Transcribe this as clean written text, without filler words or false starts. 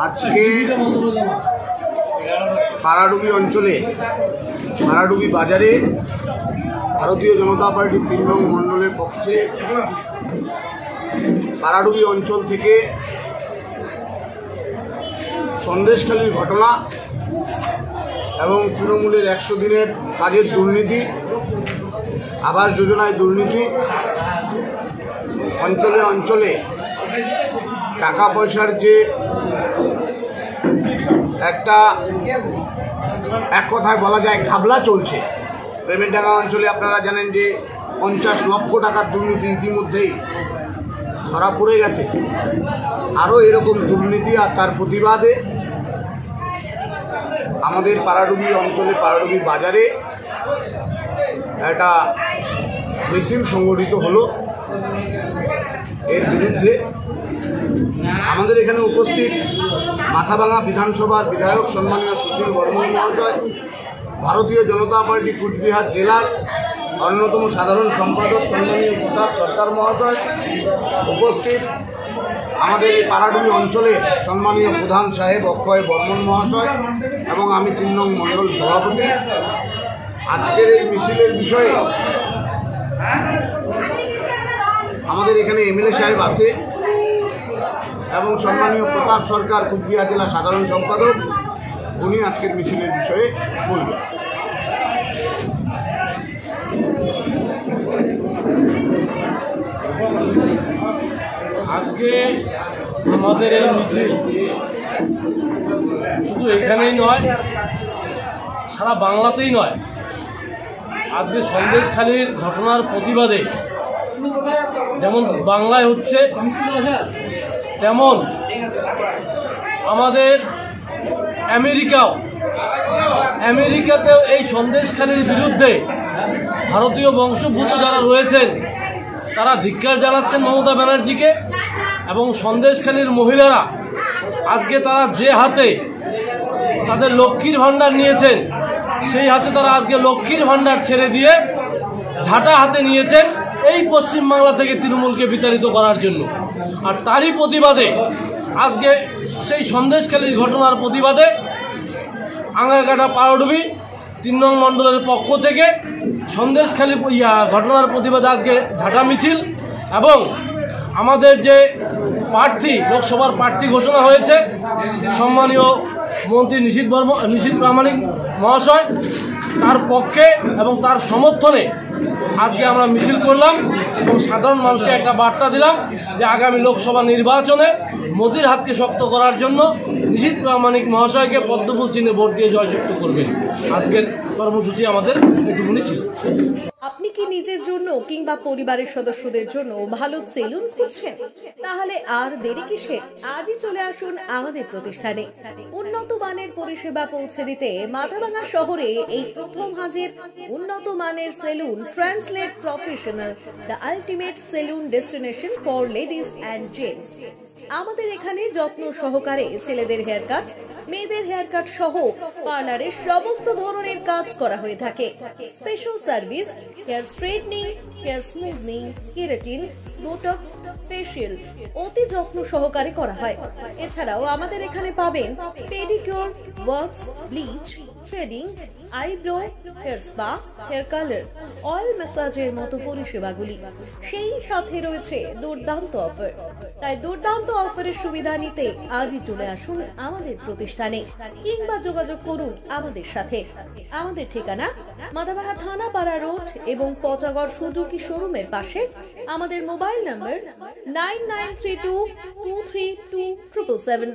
আজকে পাড়াডুবি অঞ্চলে পাড়াডুবি বাজারে ভারতীয় জনতা পার্টির ৩ নং মণ্ডলের পক্ষে পাড়াডুবি অঞ্চল থেকে সন্দেশখালীর ঘটনা এবং তৃণমূলের ১০০ দিনের কাজের দুর্নীতি, আবাস যোজনায় দুর্নীতি, অঞ্চলে অঞ্চলে টাকা পয়সার যে একটা এক কথায় বলা যায় ঘাবলা চলছে। প্রেমেরডাঙ্গা অঞ্চলে আপনারা জানেন যে ৫০ লক্ষ টাকার দুর্নীতি ইতিমধ্যেই ধরা পড়ে গেছে। আরও এরকম দুর্নীতি আর তার প্রতিবাদে আমাদের পাড়াডুবি অঞ্চলে পাড়াডুবি বাজারে একটা মিছিল সংগঠিত হলো। এর বিরুদ্ধে আমাদের এখানে উপস্থিত মাথাভাঙা বিধানসভার বিধায়ক সম্মানীয় সুশীল বর্মন মহাশয়, ভারতীয় জনতা পার্টি কুচবিহার জেলার অন্যতম সাধারণ সম্পাদক সম্মানীয় প্রতাপ সরকার মহাশয়, উপস্থিত আমাদের এই পাড়াডুবি অঞ্চলের সম্মানীয় প্রধান সাহেব অক্ষয় বর্মন মহাশয় এবং আমি ৩ নং মণ্ডল সভাপতি। আজকের এই মিছিলের বিষয়ে আমাদের এখানে এমএলএ সাহেব আছে এবং সম্মানীয় প্রতাপ সরকার কুচবিহার জেলা সাধারণ সম্পাদক, উনি আজকের মিছিলের বিষয়ে বলবেন। আজকে আমাদের এই মিছিল শুধু এখানেই নয়, সারা বাংলাতেই নয়। আজকে সন্দেশখালীর ঘটনার প্রতিবাদে যেমন বাংলায় হচ্ছে, তেমন আমাদের আমেরিকাতেও এই সন্দেশখালীর বিরুদ্ধে ভারতীয় বংশোদ্ভূত যারা রয়েছেন তারা ধিক্কার জানাচ্ছেন মমতা ব্যানার্জিকে। এবং সন্দেশখালীর মহিলারা আজকে তারা যে হাতে তাদের লক্ষ্মীর ভাণ্ডার নিয়েছেন, সেই হাতে তারা আজকে লক্ষ্মীর ভাণ্ডার ছেড়ে দিয়ে ঝাঁটা হাতে নিয়েছেন এই পশ্চিমবাংলা থেকে তৃণমূলকে বিতাড়িত করার জন্য। আর তারই প্রতিবাদে আজকে সেই সন্দেশখালীর ঘটনার প্রতিবাদে আঙ্গারকাটা পাড়াডুবি ৩ নং মণ্ডলের পক্ষ থেকে সন্দেশখালী ঘটনার প্রতিবাদে আজকে ঝাঁটা মিছিল এবং আমাদের যে প্রার্থী লোকসভার প্রার্থী ঘোষণা হয়েছে সম্মানীয় মন্ত্রী নিশীথ প্রামাণিক মহাশয়, তার পক্ষে এবং তার সমর্থনে আজকে আমরা মিছিল করলাম এবং সাধারণ মানুষকে একটা বার্তা দিলাম যে আগামী লোকসভা নির্বাচনে মোদির হাতকে শক্ত করার জন্য নিশীথ প্রামাণিক মহাশয়কে পদ্মফুল চিহ্নে ভোট দিয়ে জয়যুক্ত করবেন। আজকের কর্মসূচি আমাদের এটুকুনি ছিল। আপনি কি নিজের জন্য কিংবা পরিবারের সদস্যদের জন্য ভালো সেলুন খুঁজছেন? তাহলে আর দেরি কিসের? আজই চলে আসুন আমাদের প্রতিষ্ঠানে। উন্নত মানের পরিষেবা পৌঁছে দিতে মাথাভাঙা শহরে এই প্রথম হাজির উন্নত মানের salon translate professional, the ultimate salon destination for ladies and gents. আমাদের এখানে যত্ন সহকারে ছেলেদের হেয়ার কাট, মেয়েদের হেয়ার কাট সহ পার্লারের সমস্ত ধরনের কাজ করা হয়ে থাকে। Special service hair straightening, hair smoothing, keratin, botox, facial অতি যত্ন সহকারে করা হয়। এছাড়াও আমাদের এখানে পাবেন pedicure, wax, bleach, threading, eyebrow, hair spa, hair colour, oil ম্যাসাজের মতো পরিষেবাগুলি। সেই সাথে রয়েছে দুর্দান্ত অফার। তাই দুর্দান্ত অফারের সুবিধা নিতে আজই চলে আসুন আমাদের প্রতিষ্ঠানে কিংবা যোগাযোগ করুন আমাদের সাথে। আমাদের ঠিকানা মাথাভাঙা থানাপাড়া রোড এবং পচাগড় সুজুকি শোরুমের পাশে। আমাদের মোবাইল নম্বর 9932232777।